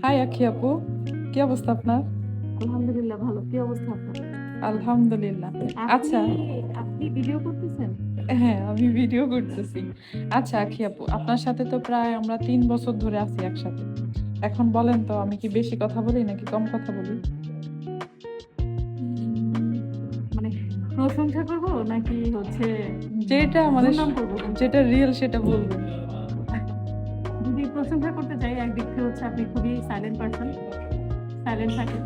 High আখি আপু, কি অবস্থা আপনার? আলহামদুলিল্লাহ ভালো। কি অবস্থা আপনার? আলহামদুলিল্লাহ। আচ্ছা, আপনি আপনি ভিডিও করতেছেন? হ্যাঁ আমি ভিডিও করতেছি। আচ্ছা আখি আপু, আপনার সাথে তো প্রায় আমরা 3 বছর ধরে আছি একসাথে। এখন বলেন তো আমি কি বেশি কথা বলি নাকি কম কথা বলি? উম, মানে প্রশংসা করব নাকি যেটা মানে দুর্নাম করব? যেটা রিয়েল সেটা বলবেন। যদি প্রশংসা করতে চাই, একদিক থেকে আপনি খুবই সাইলেন্ট পারসন, সাইলেন্ট থাকেন।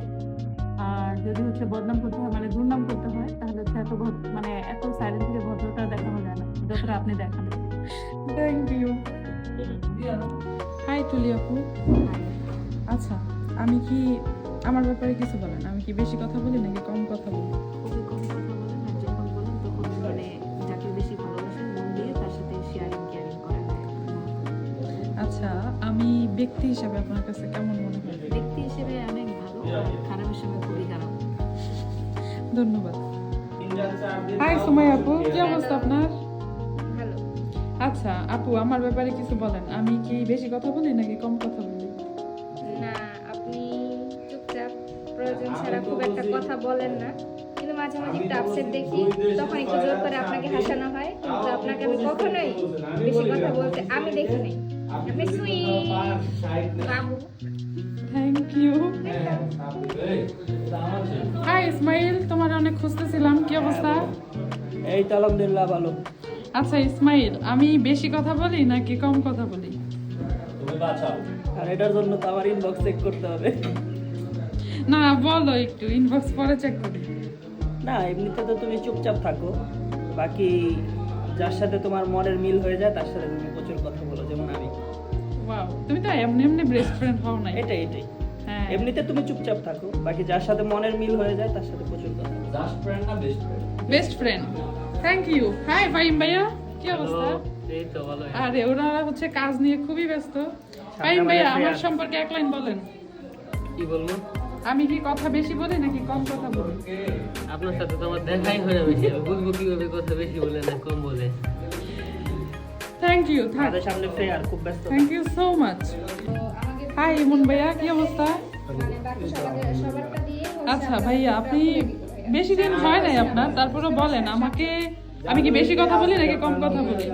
আর যদি বদনাম করতে হয়, মানে দুর্নাম করতে হয়, তাহলে এত মানে এত সাইলেন্ট থেকে ভদ্রতা দেখানো যায় না যতটা আপনি দেখান। Thank you. হাই তুলি আপু। আচ্ছা, আমি কি আমার ব্যাপারে কিছু বলেন, আমি কি বেশি কথা বলি নাকি কম কথা বলি? খুবই কম কথা বলেন, আর যখন বলেন তখন যাকে বেশি ভালোবাসেন মন দিয়ে তার সাথে শেয়ারিং কেয়ারিং করেন। আচ্ছা, আমি ব্যক্তি হিসাবে আপনার কাছে কেমন মনে হয়? ব্যক্তি হিসেবে অনেক ভালো, আর খারাপ হিসেবে খুবই খারাপ। ধন্যবাদ। হাই সুমাই আপু, কি অবস্থা আপনার? ভালো। আচ্ছা আপু, আমার ব্যাপারে কিছু বলেন, আমি কি বেশি কথা বলি নাকি কম কথা বলি? না, আপনি চুপচাপ, প্রয়োজন ছাড়া খুব একটা কথা বলেন না, কিন্তু মাঝে মাঝে একটু আপসেট দেখি, তখন একটু জোর করে আপনাকে হাসানো হয়, কিন্তু আপনাকে আমি কখনোই বেশি কথা বলতে আমি দেখি নাই। আপনি sweet Babu. Thank you. High Ismail, তোমার অনেক খুঁজতেছিলাম, কি অবস্থা? এই তো আলহামদুলিল্লাহ ভালো। আচ্ছা ইসমাইল, আমি বেশি কথা বলি নাকি কম কথা বলি? আর এটার জন্য তো আমার ইনবক্স চেক করতে হবে। না বলো, একটু ইনবক্স পরে চেক করি। না, এমনিতে তো তুমি চুপচাপ থাকো, বাকি যার সাথে তোমার মনের মিল হয়ে যায় তার সাথে তুমি প্রচুর কথা বলো, যেমন আমি। ওয়াও, তুমি তো এমনি এমনি বেস্ট ফ্রেন্ড হও না। এটাই হ্যাঁ, এমনিতে তুমি চুপচাপ থাকো, বাকি যার সাথে মনের মিল হয়ে যায় তার সাথে প্রচুর কথা বলো। জাস্ট ফ্রেন্ড না best friend? Best friend. Thank you. Hi Fahim ভাইয়া, কি অবস্থা? এই তো ভালো। আরে ওরা কাজ নিয়ে খুবই ব্যস্ত। ফাহিম ভাইয়া, আমার সম্পর্কে এক লাইন বলেন। কি বলবো? আমি কি কথা বেশি বলি নাকি কম কথা বলি? আপনার সাথে তো আমার দেখাই হয় না বেশি, আমি বুঝবো কিভাবে কথা বেশি বলে না কম বলে। Thank you. আমাদের সামনে ফেয়ার খুব ব্যস্ত। Thank you so much. তো আমাকে হাই ইমন ভাইয়া, কি অবস্থা? মানে বাকি সবারটা দিয়ে আচ্ছা ভাইয়া, আপনি বেশি দিন হয় নাই আপনার, তারপরেও বলেন আমাকে, আমি কি বেশি কথা বলি নাকি কম কথা বলি?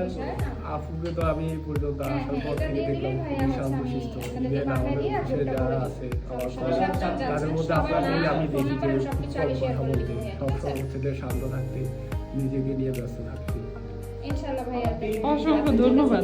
আপুকে তো আমি এই পর্যন্ত আসার পর থেকে দেখলাম খুবই শান্তশিষ্ট। ইভেন আমাদের অফিসে যারা আছে আমার কলিগ, তাদের মধ্যে আপনাকেই আমি দেখি যে খুব কম কথা বলতে, সবসময় যে শান্ত থাকতে, নিজেকে নিয়ে ব্যস্ত থাকতে। ইনশাআল্লাহ ভাইয়া, অসংখ্য ধন্যবাদ।